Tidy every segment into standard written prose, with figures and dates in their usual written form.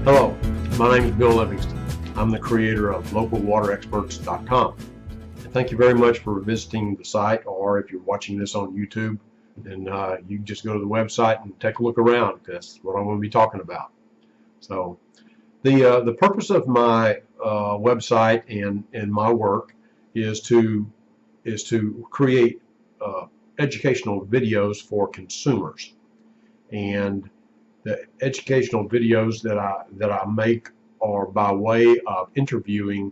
Hello, my name is Bill Livingston. I'm the creator of LocalWaterExperts.com. And thank you very much for visiting the site, or if you're watching this on YouTube, then you can just go to the website and take a look around. That's what I'm going to be talking about. So the purpose of my website and my work is to create educational videos for consumers. And the educational videos that I make are by way of interviewing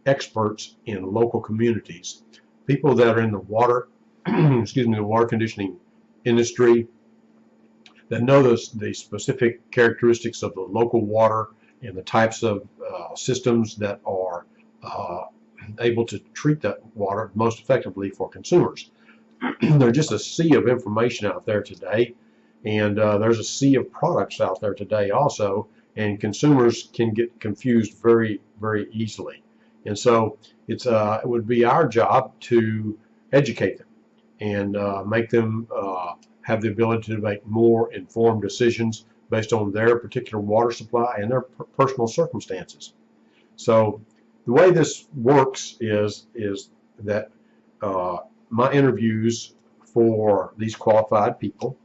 experts in local communities, people that are in the water, the water conditioning industry, that know the specific characteristics of the local water and the types of systems that are able to treat that water most effectively for consumers. There's just a sea of information out there today, and there's a sea of products out there today also, and consumers can get confused very, very easily. And so it would be our job to educate them and make them have the ability to make more informed decisions based on their particular water supply and their personal circumstances. So the way this works is that my interviews for these qualified people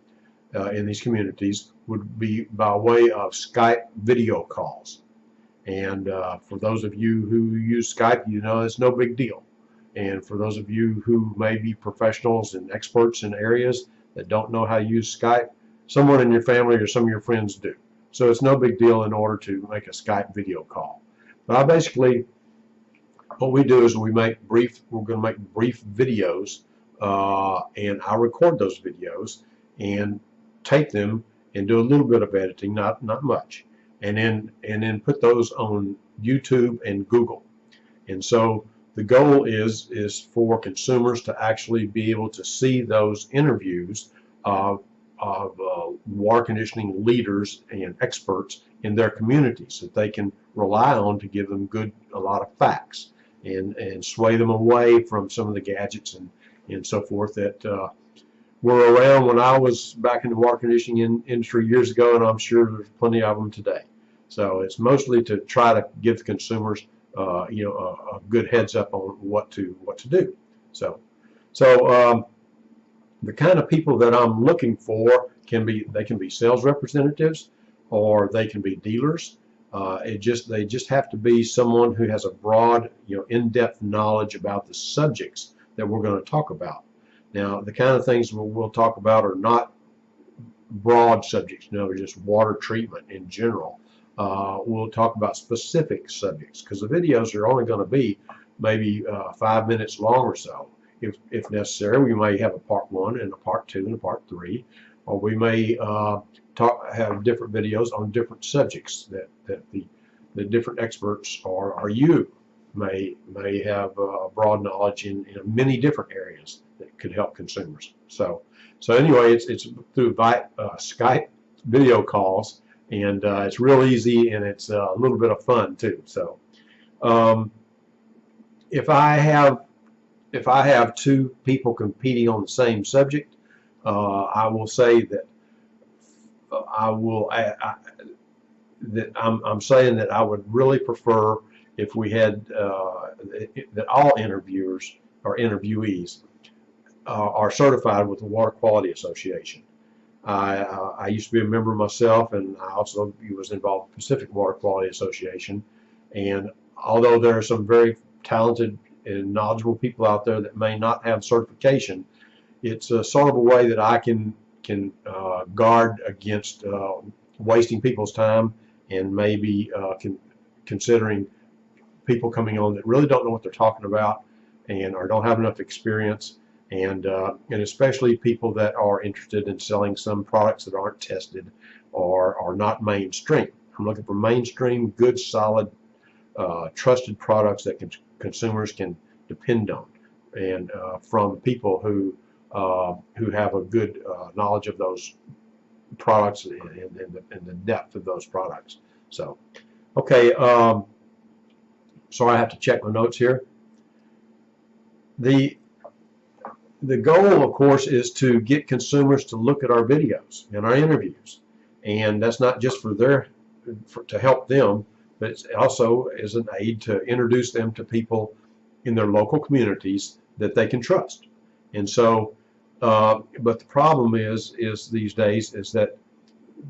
in these communities would be by way of Skype video calls. And for those of you who use Skype, you know it's no big deal. And for those of you who may be professionals and experts in areas that don't know how to use Skype, someone in your family or some of your friends do. So it's no big deal in order to make a Skype video call. But what we do is we're going to make brief videos, and I record those videos and take them and do a little bit of editing, not much, and then put those on YouTube and Google. And so the goal is for consumers to actually be able to see those interviews of water conditioning leaders and experts in their communities that they can rely on to give them a lot of facts and sway them away from some of the gadgets and so forth that were around when I was back in the water conditioning industry years ago, and I'm sure there's plenty of them today. So it's mostly to try to give the consumers a good heads up on what to do. So the kind of people that I'm looking for can be sales representatives, or they can be dealers. They just have to be someone who has a broad, in-depth knowledge about the subjects that we're going to talk about. Now, the kind of things we'll talk about are not broad subjects, just water treatment in general. We'll talk about specific subjects, because the videos are only going to be maybe 5 minutes long or so. If necessary, we may have a part 1 and a part 2 and a part 3, or we may have different videos on different subjects that the different experts or you may have broad knowledge in many different areas that could help consumers. So anyway, it's through Skype video calls, and it's real easy, and it's a little bit of fun too. So if I have two people competing on the same subject, I will say that I'm saying that I would really prefer if we had that all interviewers or interviewees are certified with the Water Quality Association. I used to be a member myself, and I also was involved with the Pacific Water Quality Association. And although there are some very talented and knowledgeable people out there that may not have certification, it's a sort of a way that I can guard against wasting people's time, and maybe considering people coming on that really don't know what they're talking about or don't have enough experience, and especially people that are interested in selling some products that aren't tested or are not mainstream. I'm looking for mainstream, good, solid, trusted products that consumers can depend on, and from people who have a good knowledge of those products and the depth of those products. So, okay, so I have to check my notes here. The goal, of course, is to get consumers to look at our videos and our interviews, and that's not just for their to help them, but it's also as an aid to introduce them to people in their local communities that they can trust. And so, but the problem is these days is that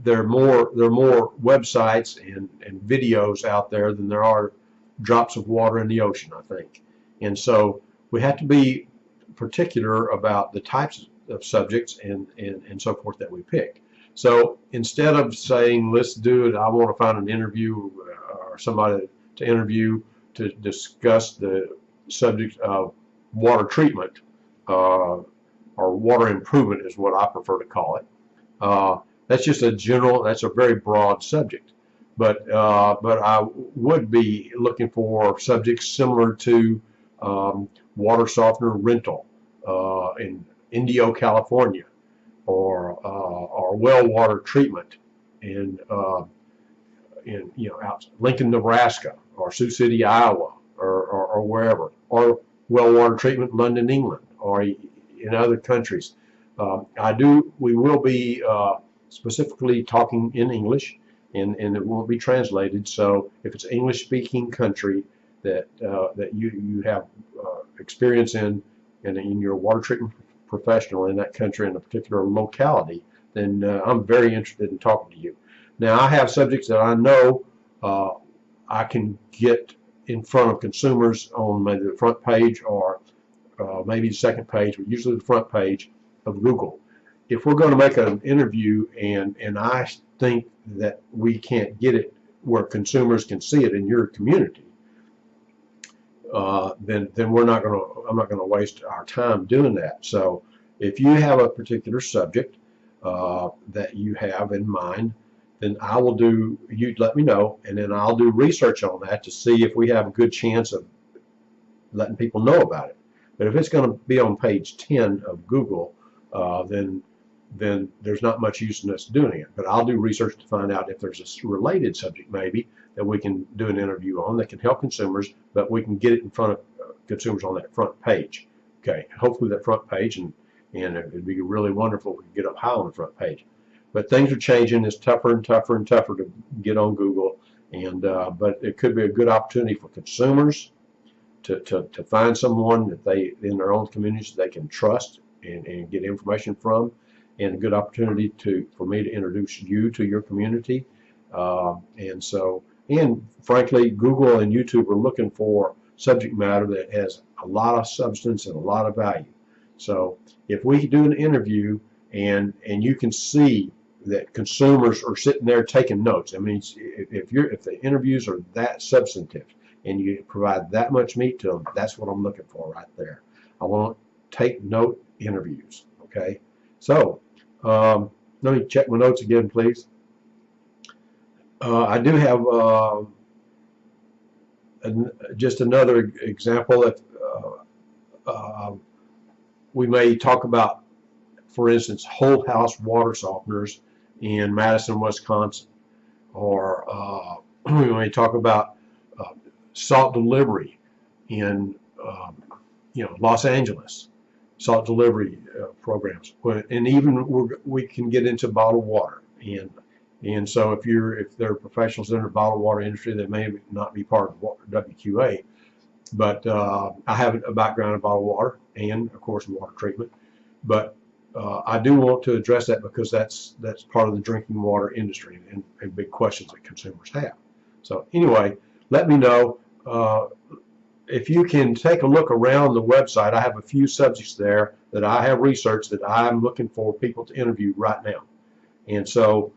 there are more websites and videos out there than there are drops of water in the ocean, I think. And so we have to be particular about the types of subjects and so forth that we pick. So instead of saying, let's do it, I want to find an interview or somebody to interview to discuss the subject of water treatment, or water improvement is what I prefer to call it. That's just a general, that's a very broad subject. But I would be looking for subjects similar to water softener rental in Indio, California, or well water treatment in out Lincoln, Nebraska, or Sioux City, Iowa, or wherever, or well water treatment in London, England, or in other countries. We will be specifically talking in English, and it won't be translated. So if it's English speaking country that you have experience in your water treatment professional in that country in a particular locality, then I'm very interested in talking to you. Now, I have subjects that I know I can get in front of consumers on maybe the front page or maybe the second page, but usually the front page of Google. If we're going to make an interview and I think that we can't get it where consumers can see it in your community, then I'm not going to waste our time doing that. So if you have a particular subject that you have in mind, then you let me know, and then I'll do research on that to see if we have a good chance of letting people know about it. But if it's going to be on page 10 of Google, then there's not much use in us doing it. But I'll do research to find out if there's a related subject maybe that we can do an interview on that can help consumers, but we can get it in front of consumers on that front page. Okay, hopefully that front page, and it'd be really wonderful if we could get up high on the front page. But things are changing. It's tougher and tougher and tougher to get on Google, and but it could be a good opportunity for consumers to find someone that they in their own communities they can trust and get information from, and a good opportunity for me to introduce you to your community. And frankly, Google and YouTube are looking for subject matter that has a lot of substance and a lot of value. So if we do an interview and you can see that consumers are sitting there taking notes, I mean, if the interviews are that substantive and you provide that much meat to them, that's what I'm looking for right there. I want to take note interviews. Okay, so let me check my notes again, please. I do have just another example that we may talk about, for instance, whole house water softeners in Madison, Wisconsin, or we may talk about salt delivery in Los Angeles, salt delivery programs, and even we can get into bottled water. And so if there are professionals in the bottled water industry that may not be part of WQA, but I have a background in bottled water and of course water treatment, but I do want to address that because that's part of the drinking water industry and big questions that consumers have. So anyway, let me know if you can take a look around the website. I have a few subjects there that I have researched that I'm looking for people to interview right now, and so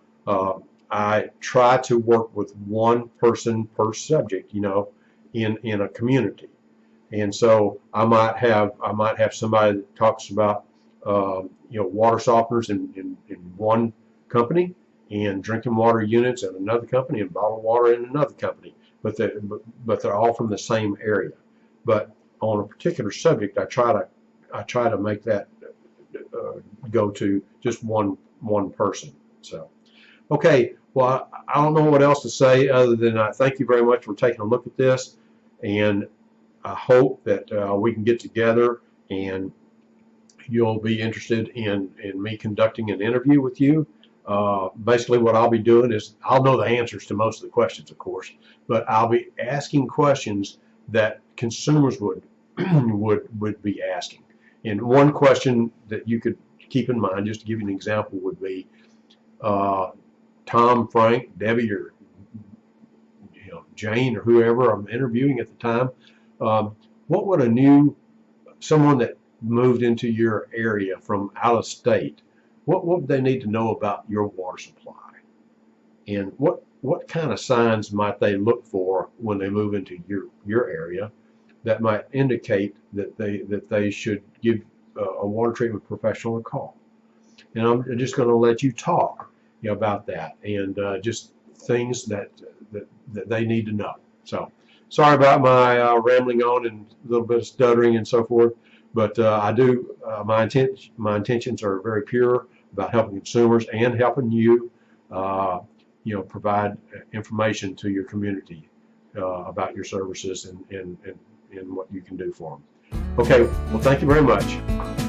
I try to work with one person per subject, in a community. And so I might have somebody that talks about water softeners in one company, and drinking water units in another company, and bottled water in another company. But they're all from the same area. But on a particular subject, I try to make that go to just one person. So, okay. Well, I don't know what else to say other than I thank you very much for taking a look at this, and I hope that we can get together and you'll be interested in me conducting an interview with you. Basically what I'll be doing is, I'll know the answers to most of the questions, of course, but I'll be asking questions that consumers would would be asking. And one question that you could keep in mind, just to give you an example, would be Tom, Frank, Debbie, or Jane, or whoever I'm interviewing at the time, what would someone that moved into your area from out of state, what would they need to know about your water supply? And what kind of signs might they look for when they move into your area that might indicate that they should give a water treatment professional a call? And I'm just going to let you talk about that, and just things that they need to know. So sorry about my rambling on and a little bit of stuttering and so forth, but my intentions are very pure about helping consumers and helping you provide information to your community about your services and what you can do for them. Okay, well, thank you very much.